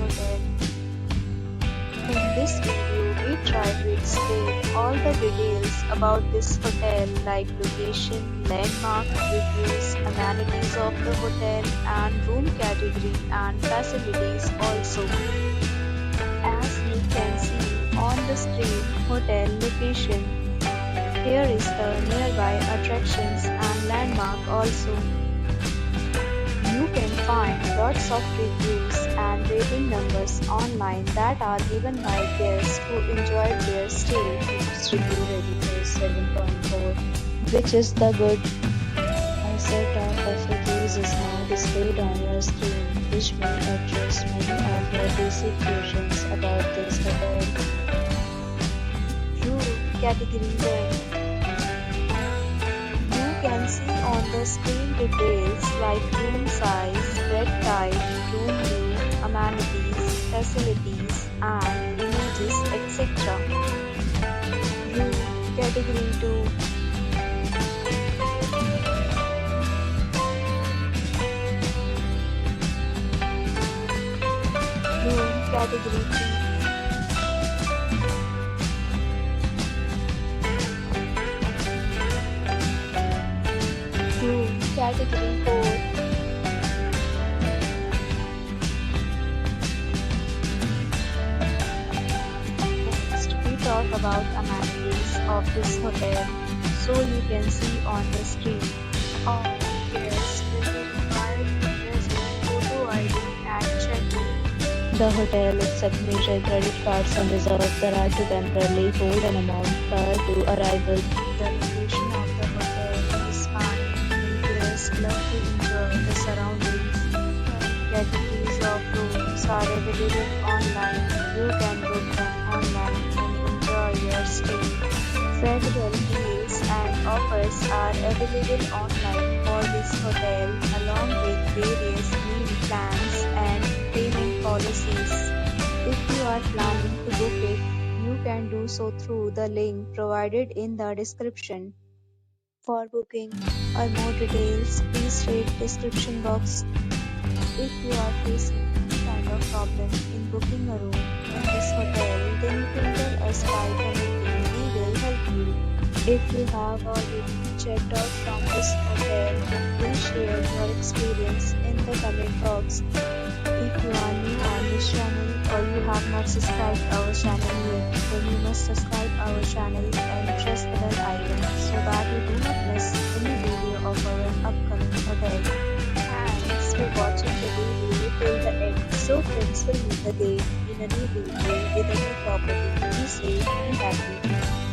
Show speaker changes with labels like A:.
A: hotel. In this video, we try to explain all the details about this hotel like location, landmark, reviews, amenities of the hotel and room category and facilities also. As you can see on the screen, hotel location. Here is the nearby attractions and landmark also. You can find lots of reviews and rating numbers online that are given by guests who enjoyed their stay.
B: Its review rating is 7.4, which is the good. A set of reviews is now displayed on your screen, which may address many of your basic questions about this hotel.
A: Room category 1. You can see on the screen details like room size, bed type, room view, amenities, facilities, and images, etc. Room category 2. Room category 3. Room category 4. Next, we talk about amenities of this hotel. So you can see on the screen. All guests will be required to present photo ID and check-in.
B: The hotel accepts major credit cards and reserves the right to temporarily hold an amount prior to arrival.
A: The location of the hotel is fine and guests love to enjoy the surroundings. Categories of rooms are available online. You can book them online and enjoy your stay. Several deals and offers are available online for this hotel along with various meal plans and payment policies. If you are planning to book it, you can do so through the link provided in the description. For booking or more details, please read description box. If you are facing any kind of problem in booking a room in this hotel, then you can tell us by commenting. We will help you. If you have already checked out from this hotel, please share your experience in the comment box. If you are new on this channel or you have not subscribed our channel yet, then you must subscribe our channel and press the bell icon so that you do not miss any video of our upcoming hotel. Thanks for watching the video till the end. So friends, will meet again in a new video with a new property. Be safe, be happy.